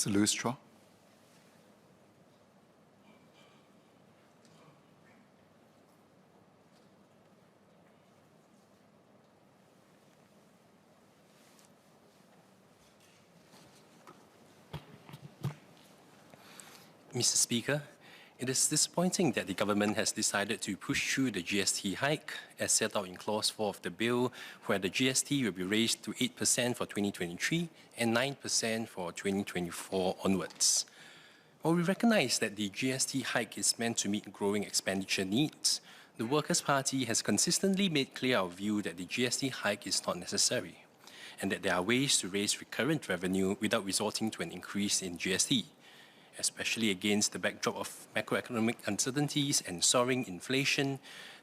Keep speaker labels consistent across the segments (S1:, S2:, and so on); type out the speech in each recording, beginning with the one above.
S1: Mr. Louis Chua.
S2: Mr. Speaker, it is disappointing that the government has decided to push through the GST hike as set out in Clause 4 of the bill, where the GST will be raised to 8% for 2023 and 9% for 2024 onwards. While we recognise that the GST hike is meant to meet growing expenditure needs, the Workers' Party has consistently made clear our view that the GST hike is not necessary, and that there are ways to raise recurrent revenue without resorting to an increase in GST. Especially against the backdrop of macroeconomic uncertainties and soaring inflation,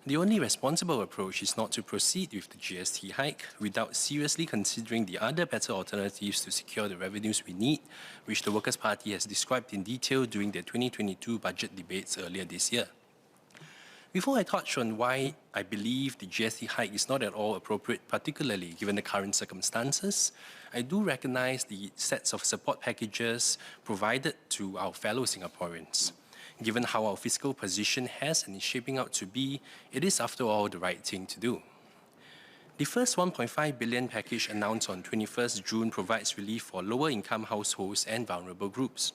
S2: the only responsible approach is not to proceed with the GST hike without seriously considering the other better alternatives to secure the revenues we need, which the Workers' Party has described in detail during the 2022 budget debates earlier this year. Before I touch on why I believe the GST hike is not at all appropriate, particularly given the current circumstances, I do recognise the sets of support packages provided to our fellow Singaporeans. Given how our fiscal position has and is shaping out to be, it is after all the right thing to do. The first 1.5 billion package announced on 21st June provides relief for lower income households and vulnerable groups.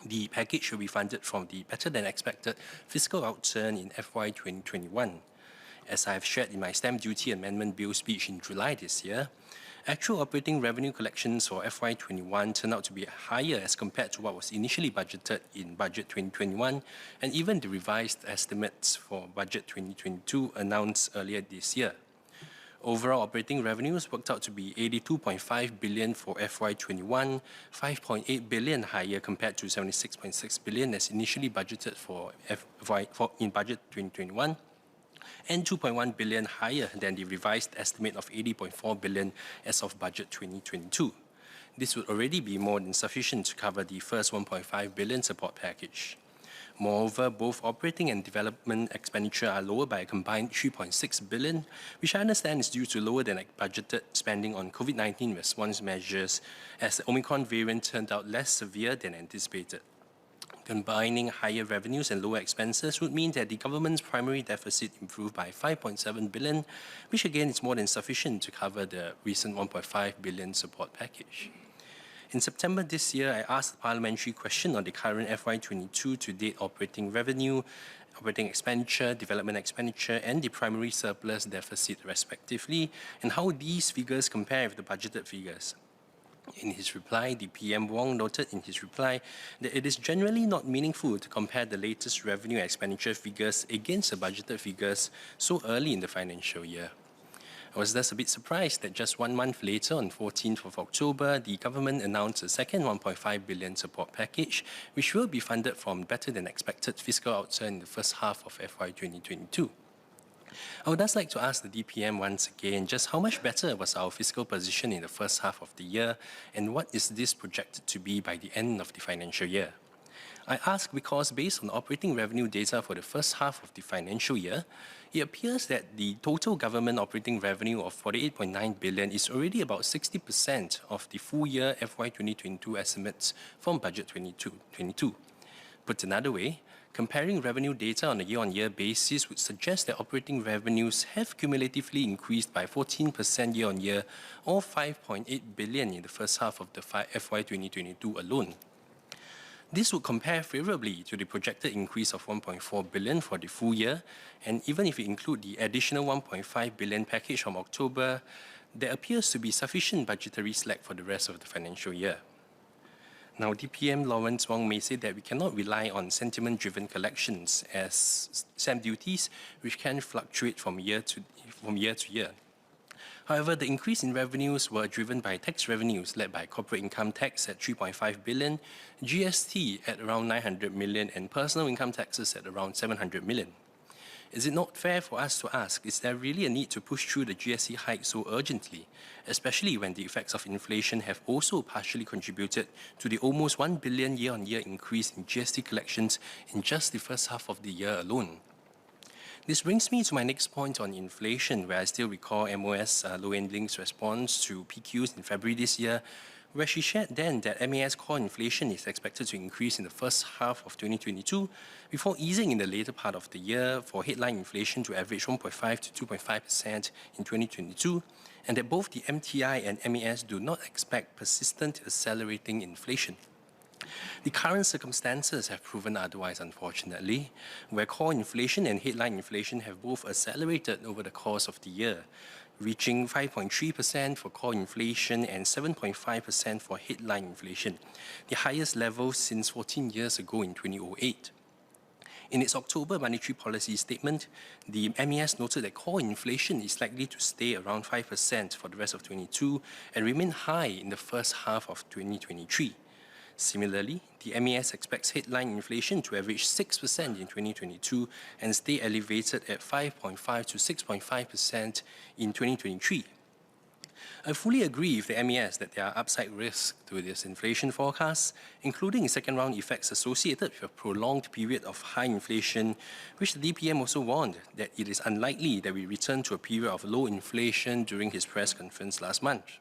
S2: The package will be funded from the better-than-expected fiscal outturn in FY 2021. As I have shared in my Stamp Duty Amendment Bill speech in July this year, actual operating revenue collections for FY 21 turned out to be higher as compared to what was initially budgeted in Budget 2021, and even the revised estimates for Budget 2022 announced earlier this year. Overall operating revenues worked out to be 82.5 billion for FY21, 5.8 billion higher compared to 76.6 billion as initially budgeted in Budget 2021, and 2.1 billion higher than the revised estimate of 80.4 billion as of Budget 2022. This would already be more than sufficient to cover the first 1.5 billion support package. Moreover, both operating and development expenditure are lower by a combined 3.6 billion, which I understand is due to lower than budgeted spending on COVID-19 response measures as the Omicron variant turned out less severe than anticipated. Combining higher revenues and lower expenses would mean that the government's primary deficit improved by 5.7 billion, which again is more than sufficient to cover the recent 1.5 billion support package. In September this year, I asked a parliamentary question on the current FY22 to date operating revenue, operating expenditure, development expenditure, and the primary surplus deficit respectively, and how these figures compare with the budgeted figures. In his reply, the PM Wong noted in his reply that it is generally not meaningful to compare the latest revenue and expenditure figures against the budgeted figures so early in the financial year. I was thus a bit surprised that just 1 month later, on 14th of October, the government announced a second 1.5 billion support package, which will be funded from better-than-expected fiscal outturn in the first half of FY 2022. I would thus like to ask the DPM once again just how much better was our fiscal position in the first half of the year, and what is this projected to be by the end of the financial year? I ask because based on operating revenue data for the first half of the financial year, it appears that the total government operating revenue of 48.9 billion is already about 60% of the full year FY 2022 estimates from Budget 2022. Put another way, comparing revenue data on a year-on-year basis would suggest that operating revenues have cumulatively increased by 14% year-on-year, or 5.8 billion in the first half of the FY 2022 alone. This would compare favourably to the projected increase of 1.4 billion for the full year, and even if we include the additional 1.5 billion package from October, there appears to be sufficient budgetary slack for the rest of the financial year. Now, DPM Lawrence Wong may say that we cannot rely on sentiment-driven collections as stamp duties, which can fluctuate from year to year. However, the increase in revenues were driven by tax revenues led by corporate income tax at 3.5 billion, GST at around 900 million, and personal income taxes at around 700 million. Is it not fair for us to ask, is there really a need to push through the GST hike so urgently, especially when the effects of inflation have also partially contributed to the almost 1 billion year-on-year increase in GST collections in just the first half of the year alone? This brings me to my next point on inflation, where I still recall MOS Low End Link's response to PQs in February this year, where she shared then that MAS core inflation is expected to increase in the first half of 2022 before easing in the later part of the year for headline inflation to average 1.5 to 2.5% in 2022, and that both the MTI and MAS do not expect persistent accelerating inflation. The current circumstances have proven otherwise, unfortunately, where core inflation and headline inflation have both accelerated over the course of the year, reaching 5.3% for core inflation and 7.5% for headline inflation, the highest level since 14 years ago in 2008. In its October monetary policy statement, the MAS noted that core inflation is likely to stay around 5% for the rest of 2022 and remain high in the first half of 2023. Similarly, the MAS expects headline inflation to average 6% in 2022 and stay elevated at 5.5 to 6.5% in 2023. I fully agree with the MAS that there are upside risks to this inflation forecast, including second-round effects associated with a prolonged period of high inflation, which the DPM also warned that it is unlikely that we return to a period of low inflation during his press conference last month.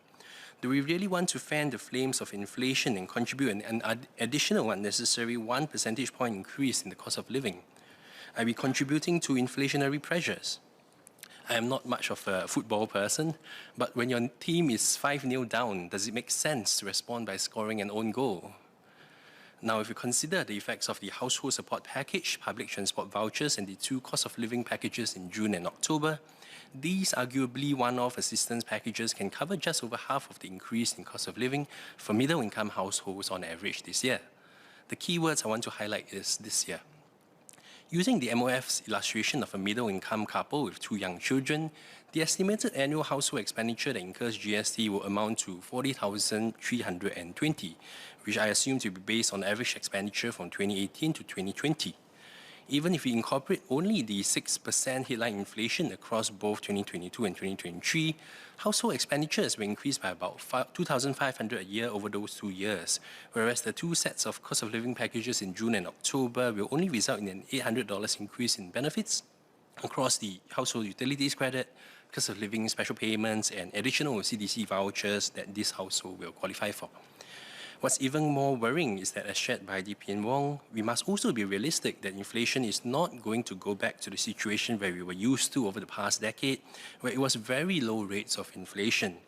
S2: Do we really want to fan the flames of inflation and contribute an additional unnecessary 1 percentage point increase in the cost of living? Are we contributing to inflationary pressures? I am not much of a football person, but when your team is 5-0 down, does it make sense to respond by scoring an own goal? Now, if you consider the effects of the household support package, public transport vouchers, and the 2 cost of living packages in June and October, these arguably one-off assistance packages can cover just over half of the increase in cost of living for middle-income households on average this year. The key words I want to highlight is this year. Using the MOF's illustration of a middle-income couple with 2 young children, the estimated annual household expenditure that incurs GST will amount to $40,320, which I assume to be based on average expenditure from 2018 to 2020. Even if we incorporate only the 6% headline inflation across both 2022 and 2023, household expenditures will increase by about $2,500 a year over those 2 years, whereas the 2 sets of cost of living packages in June and October will only result in an $800 increase in benefits across the household utilities credit, cost of living special payments, and additional CDC vouchers that this household will qualify for. What's even more worrying is that, as shared by DPN Wong, we must also be realistic that inflation is not going to go back to the situation where we were used to over the past decade, where it was very low rates of inflation.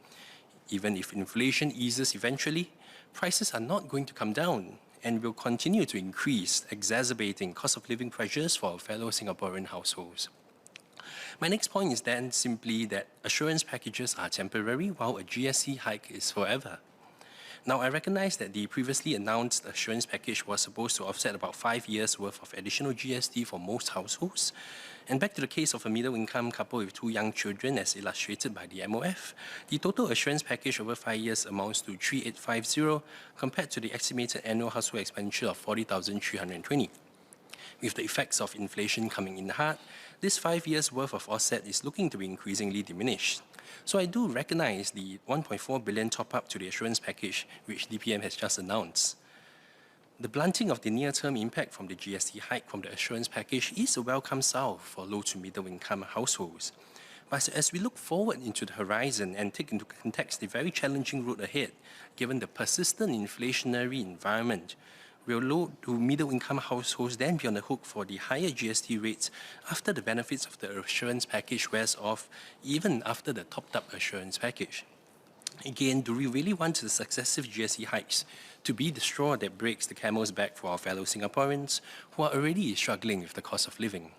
S2: Even if inflation eases eventually, prices are not going to come down and will continue to increase, exacerbating cost of living pressures for our fellow Singaporean households. My next point is then simply that assurance packages are temporary while a GST hike is forever. Now, I recognize that the previously announced assurance package was supposed to offset about 5 years' worth of additional GST for most households. And back to the case of a middle-income couple with 2 young children, as illustrated by the MOF, the total assurance package over 5 years amounts to 3,850 compared to the estimated annual household expenditure of 40,320. With the effects of inflation coming in hard, this 5 years' worth of offset is looking to be increasingly diminished. So I do recognize the $1.4 billion top-up to the assurance package, which DPM has just announced. The blunting of the near-term impact from the GST hike from the assurance package is a welcome salve for low to middle-income households. But as we look forward into the horizon and take into context the very challenging road ahead, given the persistent inflationary environment, will low to middle-income households then be on the hook for the higher GST rates after the benefits of the assurance package wears off, even after the topped-up assurance package? Again, do we really want the successive GST hikes to be the straw that breaks the camel's back for our fellow Singaporeans who are already struggling with the cost of living?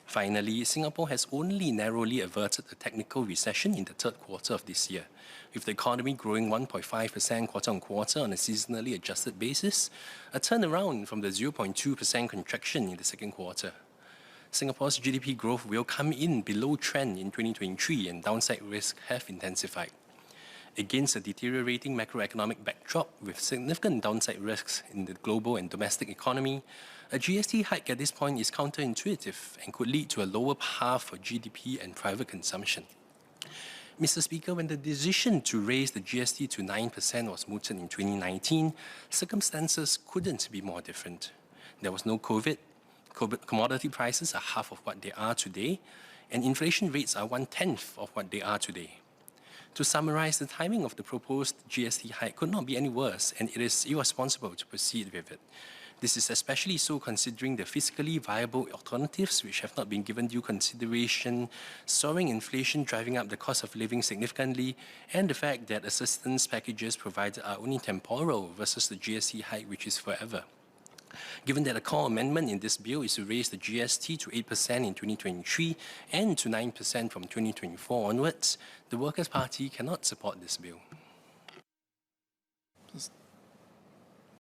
S2: Finally, Singapore has only narrowly averted a technical recession in the 3rd quarter of this year, with the economy growing 1.5% quarter-on-quarter on a seasonally adjusted basis, a turnaround from the 0.2% contraction in the 2nd quarter. Singapore's GDP growth will come in below trend in 2023 and downside risks have intensified. Against a deteriorating macroeconomic backdrop with significant downside risks in the global and domestic economy, a GST hike at this point is counterintuitive and could lead to a lower path for GDP and private consumption. Mr. Speaker, when the decision to raise the GST to 9% was mooted in 2019, circumstances couldn't be more different. There was no COVID, commodity prices are half of what they are today, and inflation rates are 1/10 of what they are today. To summarize, the timing of the proposed GST hike could not be any worse, and it is irresponsible to proceed with it. This is especially so considering the fiscally viable alternatives which have not been given due consideration, soaring inflation driving up the cost of living significantly, and the fact that assistance packages provided are only temporal versus the GST hike which is forever. Given that a core amendment in this bill is to raise the GST to 8% in 2023 and to 9% from 2024 onwards, the Workers' Party cannot support this bill.